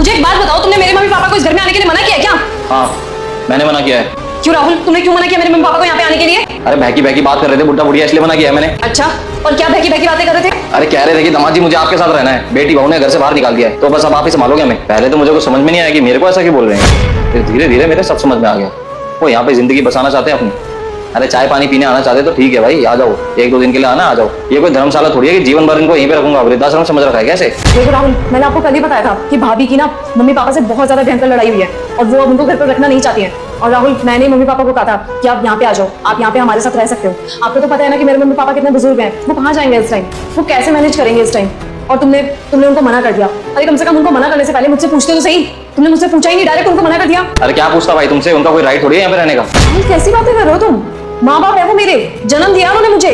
मुझे एक बात बताओ, तुमने मेरे मम्मी पापा को इस घर में आने के लिए मना किया है क्या? हाँ, मैंने मना किया है। क्यों राहुल, तुमने क्यों मना किया मेरे मम्मी पापा को यहाँ पे आने के लिए? अरे बहकी बहकी बात कर रहे थे बुढ़ा बुढ़िया, इसलिए मना किया है मैंने। अच्छा, और क्या बहकी बहकी बातें कर रहे थे? अरे कह रहे थे कि दामाद जी मुझे आपके साथ रहना है, बेटी बहू ने घर से बाहर निकाल दिया है, तो बस अब आप ही संभालोगे हमें। पहले तो मुझे कुछ समझ में नहीं आया कि मेरे को ऐसा क्यों बोल रहे हैं, फिर धीरे धीरे मेरे सब समझ में आ गया। वो यहाँ पे जिंदगी बसाना चाहते हैं अपनी। अरे चाय पानी पीने आना चाहते तो ठीक है भाई, आ जाओ, एक दो दिन के लिए आना, आ जाओ। ये कोई धर्मशाला थोड़ी है कि जीवन भर इनको यहीं पे रखूंगा, वृद्धाश्रम समझ रखा है कैसे? देखो राहुल, मैंने आपको कल ही बताया था कि भाभी की ना मम्मी पापा से बहुत ज्यादा भयंकर लड़ाई हुई है और वो अब उनको घर पर रखना नहीं चाहती है। और राहुल, मैंने मम्मी पापा को कहा था कि आप यहाँ पे आ जाओ, आप यहाँ पे हमारे साथ रह सकते हो। आपको तो पता है ना कि मेरे मम्मी पापा कितने बुजुर्ग हैं, वो कहाँ जाएंगे इस टाइम, वो कैसे मैनेज करेंगे इस टाइम। और तुमने उनको मना कर दिया। अरे कम से कम उनको मना करने से पहले मुझसे पूछते तो सही। तुमने मुझसे पूछा ही नहीं, डायरेक्ट उनको मना कर दिया। अरे क्या पूछता भाई तुमसे, उनका कोई राइट थोड़ी है यहाँ पे रहने का। कैसी बातें कर रहे हो तुम? माँ बाप है वो मेरे, जन्म दिया उन्होंने मुझे,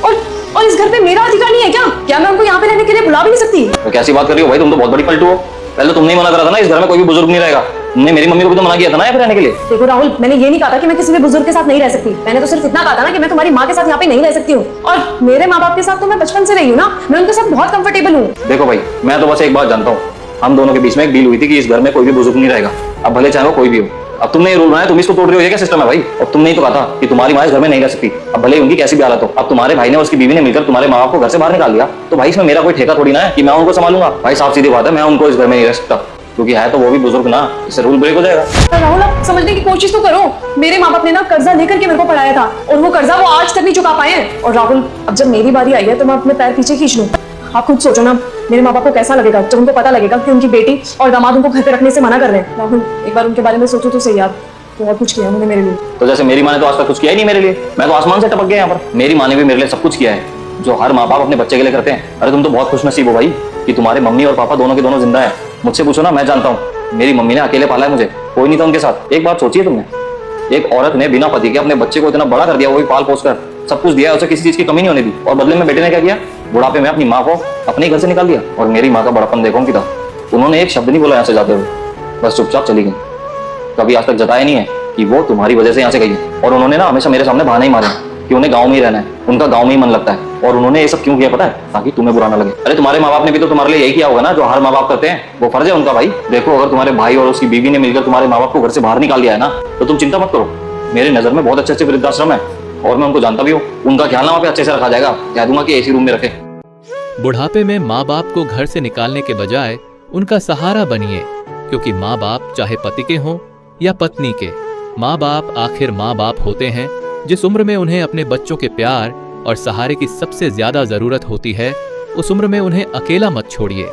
और इस घर पे मेरा अधिकार नहीं है क्या? क्या मैं उनको यहाँ पे रहने के लिए बुला भी नहीं सकती? तो कैसी बात कर रही हो भाई, तुम तो बहुत बड़ी पलटू हो। पहले तुमने ही मना करा था ना, इस घर में कोई भी बुजुर्ग नहीं रहेगा। तुमने मेरी मम्मी को भी तो मना किया था ना यहाँ पे रहने के लिए। देखो राहुल, मैंने ये नहीं कहा था कि मैं किसी भी बुजुर्ग के साथ नहीं रह सकती। मैंने तो सिर्फ इतना कहा था ना कि मैं तुम्हारी माँ के साथ यहाँ पे नहीं रह सकती हूँ। और मेरे माँ बाप के साथ तो मैं बचपन से रही हूँ ना, मैं उनके साथ बहुत कंफर्टेबल हूँ। देखो भाई, मैं तो बस एक बात जानता हूँ, हम दोनों के बीच में एक डील हुई थी कि इस घर में कोई भी बुजुर्ग नहीं रहेगा, अब भले चाहे वो कोई भी हो। अब तुमने ये रूल बनाया, तुम इसको तोड़ रहे हो, ये क्या सिस्टम है भाई? अब तुमने ही तो कहा था कि तुम्हारी माँ इस घर में नहीं रह सकती, अब भले उनकी कैसी भी हालत हो। अब तुम्हारे भाई ने और उसकी बीवी ने मिलकर तुम्हारे माँ बाप को घर से बाहर निकाल दिया, तो भाई इसमें मेरा कोई ठेका थोड़ी ना है कि मैं उनको संभालूंगा। भाई साफ सीधी बात है, मैं उनको इस घर में नहीं रह सकता, क्योंकि है तो वो भी बुजुर्ग ना, इससे रूल ब्रेक हो जाएगा। राहुल, आप समझने की कोशिश तो करो। मेरे माँ बाप ने ना कर्जा लेकर के मेरे को पढ़ाया था, और वो कर्जा वो आज तक नहीं चुका पाए हैं। और राहुल, अब जब मेरी बारी आई है तो मैं अपने पैर पीछे खींच लूं। आप खुद सोचो ना, मेरे माँ बाप को कैसा लगेगा जब उनको पता लगेगा कि उनकी बेटी और दामाद उनको घर पे रखने से मना कर रहे हैं। राहुल, एक बार उनके बारे में सोचो तो सही यार, बहुत कुछ किया उन्होंने मेरे लिए। तो जैसे मेरी माँ ने तो आज तक कुछ किया ही नहीं मेरे लिए, मैं तो आसमान से टपक गया यहाँ पर। मेरी माँ ने भी मेरे लिए सब कुछ किया है जो हर माँ बाप अपने बच्चे के लिए करते हैं। अरे तुम तो बहुत खुशनसीब हो भाई कि तुम्हारे मम्मी और पापा दोनों के दोनों जिंदा है। मुझसे पूछो ना, मैं जानता हूँ, मेरी मम्मी ने अकेले पाला है मुझे, कोई नहीं था उनके साथ। एक बात सोचिए तुमने, एक औरत ने बिना पति के अपने बच्चे को इतना बड़ा कर दिया, वो भी पाल पोस कर, सब कुछ दिया, उसे किसी चीज की कमी नहीं होने दी। और बदले में बेटे ने क्या किया, बुढ़ापे में अपनी माँ को अपने ही घर से निकाल दिया। और मेरी माँ का बड़ापन देखो उनकी था, उन्होंने एक शब्द नहीं बोला यहाँ से जाते हुए, बस चुपचाप चली गई। कभी आज तक जताया नहीं है कि वो तुम्हारी वजह से यहाँ से गई है। और उन्होंने ना हमेशा मेरे सामने बहाने ही मारे कि उन्हें गाँव में ही रहना है, उनका गाँव में ही मन लगता है। और उन्होंने ये सब क्यों किया पता है? ताकि तुम्हें बुरा ना लगे। अरे तुम्हारे माँ बाप ने भी तो तुम्हारे लिए यही किया होगा ना जो हर माँ बाप करते हैं, वो फर्ज है उनका भाई। देखो, अगर तुम्हारे भाई और उसकी बीवी ने मिलकर तुम्हारे माँ बाप को घर से बाहर निकाल दिया है ना, तो तुम चिंता मत करो, मेरी नजर में बहुत अच्छे अच्छे वृद्धाश्रम है और मैं उनको जानता भी हूँ। उनका ख्याल ना वहाँ पे अच्छे से रखा जाएगा, कह दूंगा कि एसी रूम में रखे। बुढ़ापे में माँ बाप को घर से निकालने के बजाय उनका सहारा बनिए, क्योंकि माँ बाप चाहे पति के हों या पत्नी के, माँ बाप आखिर माँ बाप होते हैं। जिस उम्र में उन्हें अपने बच्चों के प्यार और सहारे की सबसे ज्यादा जरूरत होती है, उस उम्र में उन्हें अकेला मत छोड़िए।